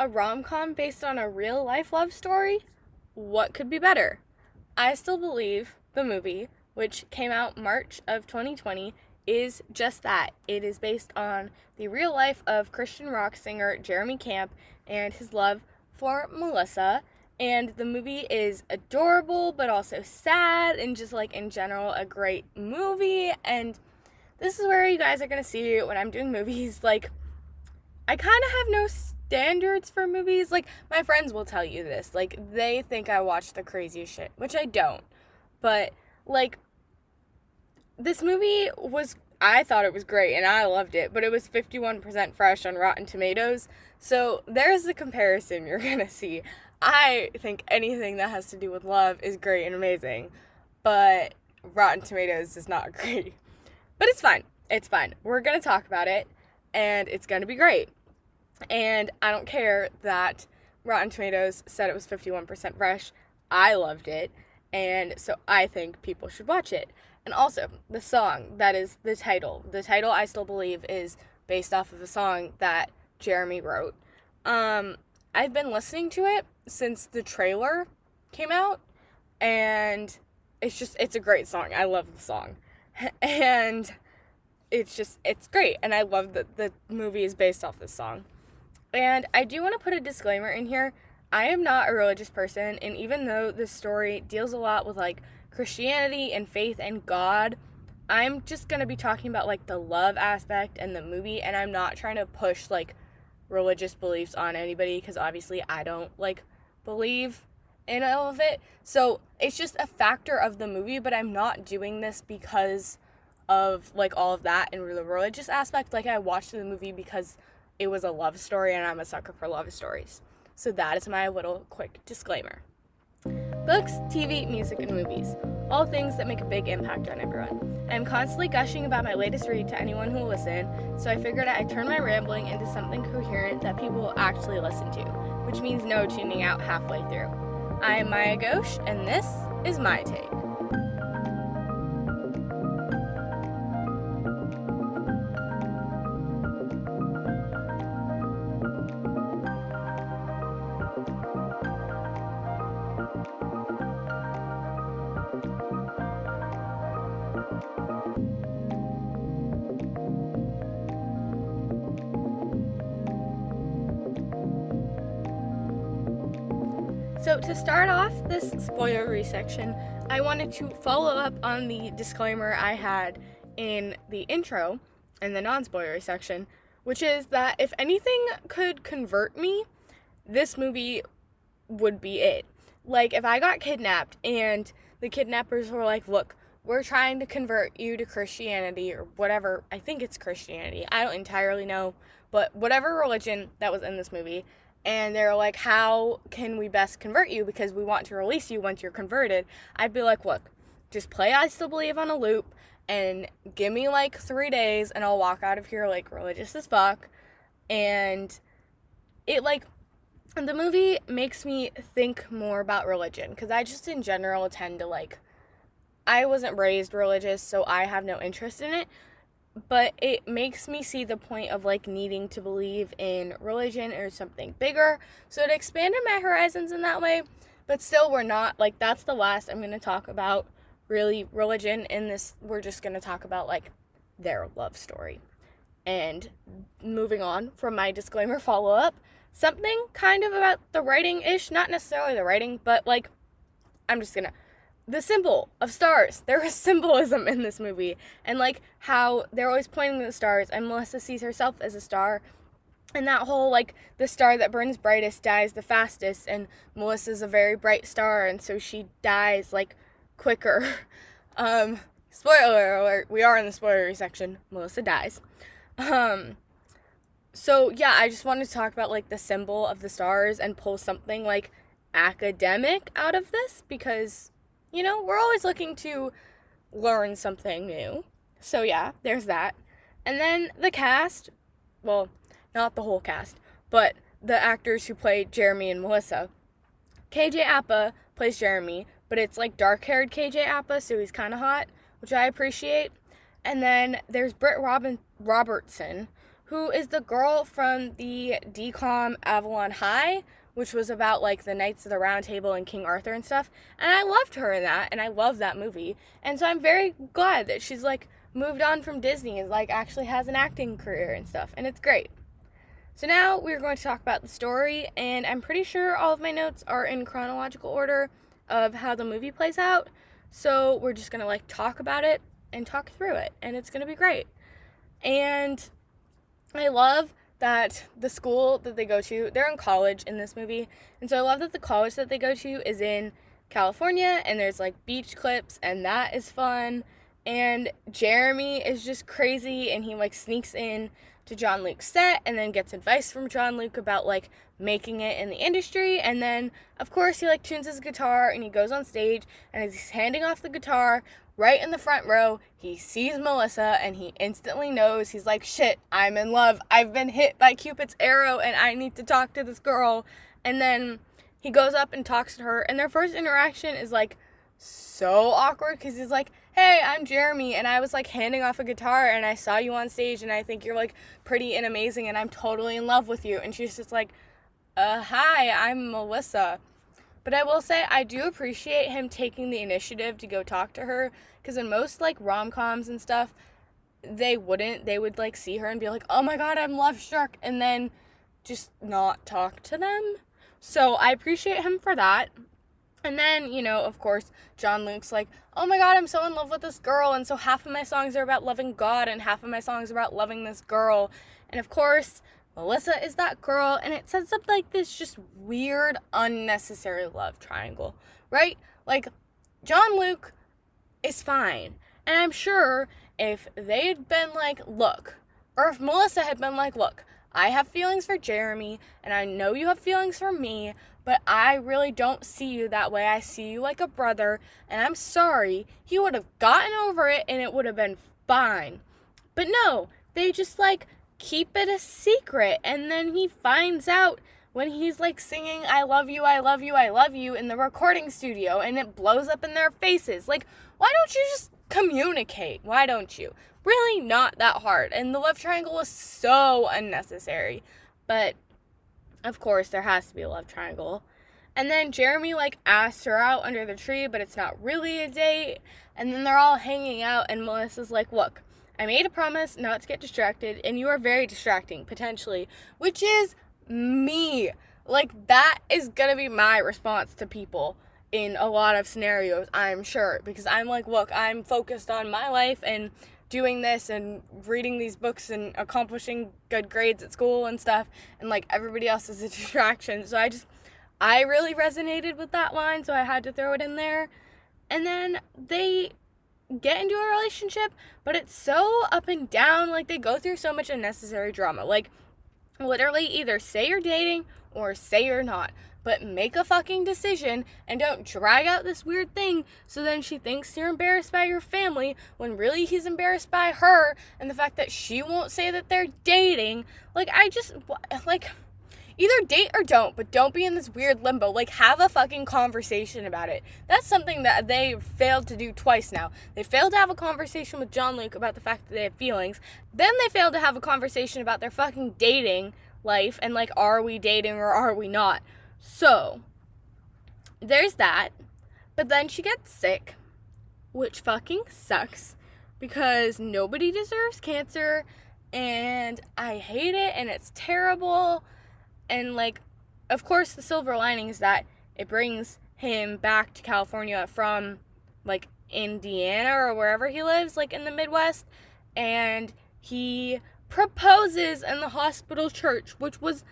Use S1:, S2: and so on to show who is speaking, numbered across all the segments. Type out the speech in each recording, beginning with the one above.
S1: A rom-com based on a real-life love story? What could be better? I Still Believe, the movie, which came out March of 2020, is just that. It is based on the real life of Christian rock singer Jeremy Camp and his love for Melissa. And the movie is adorable, but also sad, and just like in general, a great movie. And this is where you guys are gonna see when I'm doing movies. Like, I kind of have no standards for movies. Like, my friends will tell you this. Like, they think I watch the craziest shit, which I don't. But, like, this movie I thought it was great, and I loved it, but it was 51% fresh on Rotten Tomatoes. So, there's the comparison you're gonna see. I think anything that has to do with love is great and amazing, but Rotten Tomatoes is not great. But it's fine. It's fine. We're gonna talk about it, and it's gonna be great. And I don't care that Rotten Tomatoes said it was 51% fresh. I loved it. And so I think people should watch it. And also, the song, that is the title. The title, I Still Believe, is based off of a song that Jeremy wrote. I've been listening to it since the trailer came out. And it's a great song. I love the song. And it's great. And I love that the movie is based off this song. And I do want to put a disclaimer in here. I am not a religious person, and even though this story deals a lot with, like, Christianity and faith and God, I'm just going to be talking about, like, the love aspect and the movie, and I'm not trying to push, like, religious beliefs on anybody, because obviously I don't, like, believe in all of it. So it's just a factor of the movie, but I'm not doing this because of, like, all of that and the religious aspect. Like, I watched the movie because it was a love story, and I'm a sucker for love stories. So that is my little quick disclaimer. Books, TV, music, and movies. All things that make a big impact on everyone. I'm constantly gushing about my latest read to anyone who will listen, so I figured I'd turn my rambling into something coherent that people will actually listen to, which means no tuning out halfway through. I am Maya Ghosh, and this is my take. So to start off this spoilery section, I wanted to follow up on the disclaimer I had in the intro in the non-spoilery section, which is that if anything could convert me, this movie would be it. Like, if I got kidnapped and the kidnappers were like, look, we're trying to convert you to Christianity or whatever, I think it's Christianity, I don't entirely know, but whatever religion that was in this movie, and they're like, how can we best convert you because we want to release you once you're converted, I'd be like, look, just play I Still Believe on a loop and give me like 3 days and I'll walk out of here like religious as fuck. And it, like, the movie makes me think more about religion, because I just in general tend to, like, I wasn't raised religious, so I have no interest in it. But it makes me see the point of, like, needing to believe in religion or something bigger. So it expanded my horizons in that way. But still, we're not, like, that's the last I'm going to talk about, really, religion in this. We're just going to talk about, like, their love story. And moving on from my disclaimer follow-up, something kind of about the writing-ish. Not necessarily the writing, but, like, I'm just going to... The symbol of stars. There is symbolism in this movie. And, like, how they're always pointing to the stars, and Melissa sees herself as a star. And that whole, like, the star that burns brightest dies the fastest, and Melissa's a very bright star, and so she dies, like, quicker. Spoiler alert, we are in the spoilery section. Melissa dies. So, yeah, I just wanted to talk about, like, the symbol of the stars and pull something, like, academic out of this, because... you know, we're always looking to learn something new. So, yeah, there's that. And then the cast, well, not the whole cast, but the actors who played Jeremy and Melissa. KJ Apa plays Jeremy, but it's, like, dark-haired KJ Apa, so he's kind of hot, which I appreciate. And then there's Britt Robertson, who is the girl from the DCOM Avalon High, which was about like the Knights of the Round Table and King Arthur and stuff. And I loved her in that, and I love that movie. And so I'm very glad that she's like moved on from Disney and like actually has an acting career and stuff. And it's great. So now we're going to talk about the story, and I'm pretty sure all of my notes are in chronological order of how the movie plays out. So we're just going to like talk about it and talk through it, and it's going to be great. And I love that the school that they go to, they're in college in this movie, and so I love that the college that they go to is in California, and there's like beach clips, and that is fun. And Jeremy is just crazy, and he like sneaks in to John Luke's set and then gets advice from John Luke about like making it in the industry. And then of course he like tunes his guitar and he goes on stage, and as he's handing off the guitar, right in the front row, he sees Melissa, and he instantly knows. He's like, shit, I'm in love. I've been hit by Cupid's arrow, and I need to talk to this girl. And then he goes up and talks to her, and their first interaction is like so awkward because he's like, hey, I'm Jeremy, and I was like handing off a guitar, and I saw you on stage, and I think you're like pretty and amazing, and I'm totally in love with you. And she's just like, hi, I'm Melissa. But I will say, I do appreciate him taking the initiative to go talk to her, because in most like rom-coms and stuff, they would like see her and be like, oh my god, I'm love struck, and then just not talk to them. So I appreciate him for that. And then, you know, of course, John Luke's like, oh my god, I'm so in love with this girl, and so half of my songs are about loving God, and half of my songs are about loving this girl. And of course, Melissa is that girl, and it sets up like this just weird, unnecessary love triangle, right? Like, John Luke is fine. And I'm sure if they had been like, look, or if Melissa had been like, look, I have feelings for Jeremy, and I know you have feelings for me, but I really don't see you that way. I see you like a brother, and I'm sorry, he would have gotten over it, and it would have been fine. But no, they just like keep it a secret, and then he finds out when he's like singing I love you, I love you, I love you in the recording studio, and it blows up in their faces. Like, why don't you just communicate? Why don't you? Really not that hard. And the love triangle was so unnecessary. But of course there has to be a love triangle. And then Jeremy like asks her out under the tree, but it's not really a date. And then they're all hanging out, and Melissa's like, look, I made a promise not to get distracted, and you are very distracting, potentially, which is me. Like, that is gonna be my response to people in a lot of scenarios, I'm sure, because I'm like, look, I'm focused on my life and doing this and reading these books and accomplishing good grades at school and stuff, and like everybody else is a distraction. So I really resonated with that line, so I had to throw it in there. And then they get into a relationship, but it's so up and down. Like, they go through so much unnecessary drama. Like, literally either say you're dating or say you're not, but make a fucking decision and don't drag out this weird thing so then she thinks you're embarrassed by your family when really he's embarrassed by her and the fact that she won't say that they're dating. Like, either date or don't, but don't be in this weird limbo. Like, have a fucking conversation about it. That's something that they failed to do twice now. They failed to have a conversation with John Luke about the fact that they have feelings. Then they failed to have a conversation about their fucking dating life and, like, are we dating or are we not? So, there's that. But then she gets sick, which fucking sucks because nobody deserves cancer, and I hate it, and it's terrible. And, like, of course, the silver lining is that it brings him back to California from, like, Indiana or wherever he lives, like, in the Midwest. And he proposes in the hospital church, which was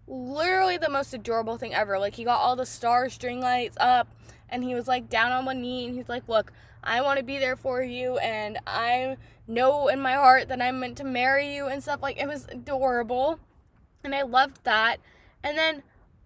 S1: literally the most adorable thing ever. Like, he got all the star string lights up, and he was, like, down on one knee, and he's like, look, I want to be there for you, and I know in my heart that I'm meant to marry you and stuff. Like, it was adorable. And I loved that. And then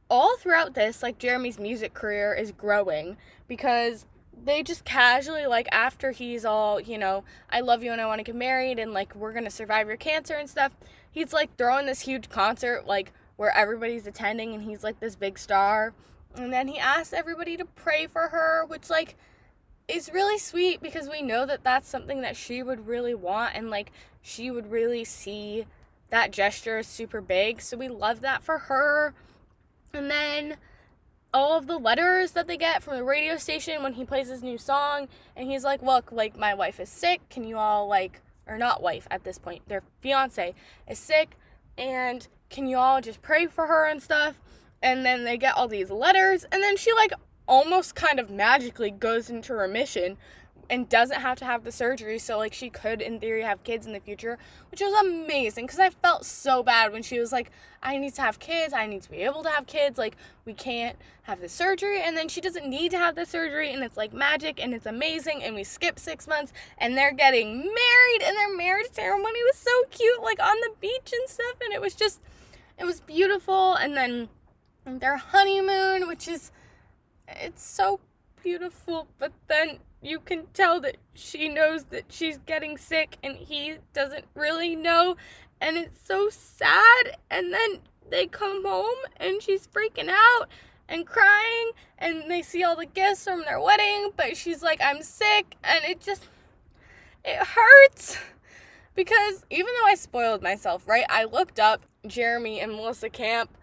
S1: all throughout this, like, Jeremy's music career is growing because they just casually, like, after he's all, you know, I love you and I want to get married and, like, we're going to survive your cancer and stuff, he's, like, throwing this huge concert, like, where everybody's attending and he's, like, this big star. And then he asks everybody to pray for her, which, like, is really sweet because we know that that's something that she would really want and, like, she would really see that gesture is super big. So we love that for her. And then all of the letters that they get from the radio station when he plays his new song, and he's like, look, like, my wife is sick, can you all, like, or not wife at this point, their fiance is sick, and can you all just pray for her and stuff? And then they get all these letters, and then she, like, almost kind of magically goes into remission and doesn't have to have the surgery, so, like, she could, in theory, have kids in the future, which was amazing, because I felt so bad when she was like, I need to have kids, I need to be able to have kids, like, we can't have the surgery, and then she doesn't need to have the surgery, and it's, like, magic, and it's amazing, and we skip 6 months, and they're getting married, and their marriage ceremony was so cute, like, on the beach and stuff, and it was beautiful, and then their honeymoon, which is, it's so beautiful, but then you can tell that she knows that she's getting sick and he doesn't really know, and it's so sad. And then they come home and she's freaking out and crying, and they see all the gifts from their wedding, but she's like, I'm sick, and it hurts, because even though I spoiled myself, right, I looked up Jeremy and Melissa Camp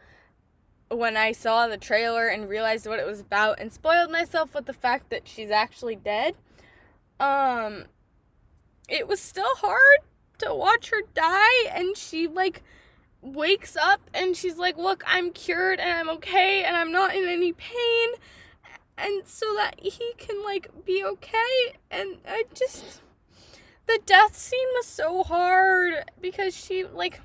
S1: when I saw the trailer and realized what it was about, and spoiled myself with the fact that she's actually dead. It was still hard to watch her die, and she, like, wakes up and she's like, look, I'm cured and I'm okay and I'm not in any pain, and so that he can, like, be okay. And the death scene was so hard, because she, like,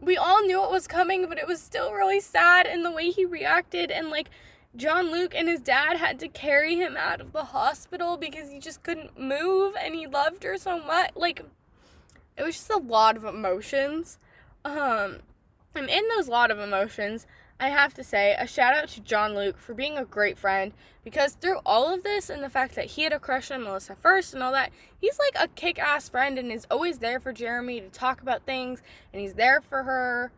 S1: we all knew it was coming, but it was still really sad, and the way he reacted, and, like, John Luke and his dad had to carry him out of the hospital because he just couldn't move, and he loved her so much. Like, it was just a lot of emotions. And in those lot of emotions, I have to say a shout out to John Luke for being a great friend, because through all of this and the fact that he had a crush on Melissa first and all that, he's like a kick-ass friend and is always there for Jeremy to talk about things, and he's there for her,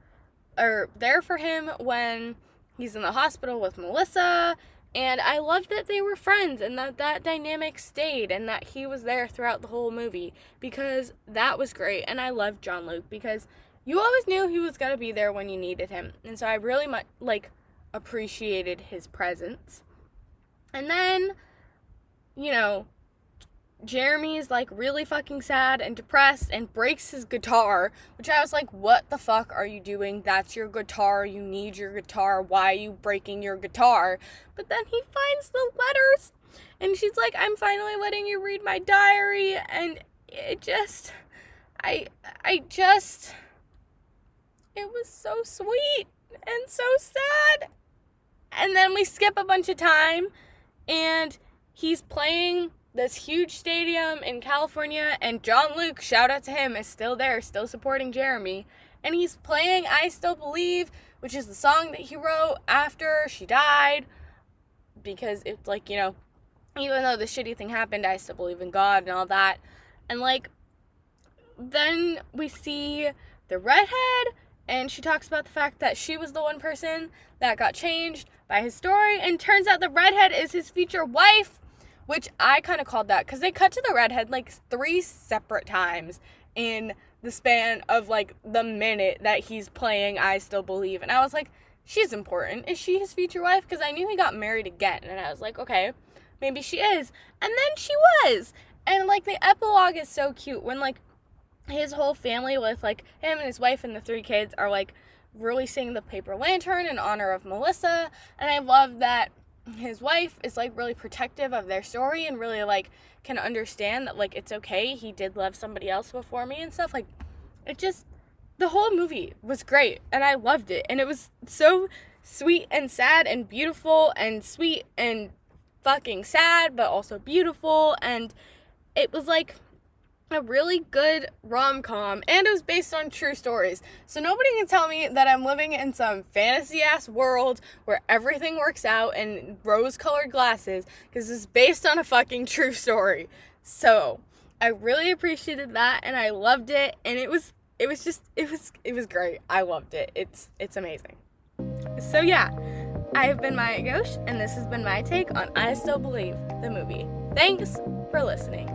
S1: or there for him when he's in the hospital with Melissa. And I loved that they were friends and that dynamic stayed, and that he was there throughout the whole movie, because that was great. And I loved John Luke because you always knew he was going to be there when you needed him. And so I really much, like, appreciated his presence. And then, you know, Jeremy's, like, really fucking sad and depressed and breaks his guitar, which I was like, what the fuck are you doing? That's your guitar. You need your guitar. Why are you breaking your guitar? But then he finds the letters, and she's like, I'm finally letting you read my diary. And it just, it was so sweet and so sad. And then we skip a bunch of time, and he's playing this huge stadium in California, and John Luke, shout out to him, is still there, still supporting Jeremy, and he's playing I Still Believe, which is the song that he wrote after she died, because it's like, you know, even though the shitty thing happened, I still believe in God and all that. And, like, then we see the redhead, and she talks about the fact that she was the one person that got changed by his story, and turns out the redhead is his future wife, which I kind of called that, because they cut to the redhead, like, 3 separate times in the span of, like, the minute that he's playing I Still Believe. And I was like, she's important. Is she his future wife? Because I knew he got married again, and I was like, okay, maybe she is. And then she was. And, like, the epilogue is so cute when, like, his whole family with, like, him and his wife and the 3 kids are, like, releasing the paper lantern in honor of Melissa. And I love that his wife is, like, really protective of their story and really, like, can understand that, like, it's okay, he did love somebody else before me and stuff. Like, it just, the whole movie was great, and I loved it, and it was so sweet and sad and beautiful and sweet and fucking sad, but also beautiful, and it was, like, a really good rom-com, and it was based on true stories. So nobody can tell me that I'm living in some fantasy-ass world where everything works out in rose-colored glasses, because it's based on a fucking true story. So I really appreciated that, and I loved it, and it was great. I loved it. It's amazing. So yeah, I have been Maya Ghosh, and this has been my take on I Still Believe, the movie. Thanks for listening.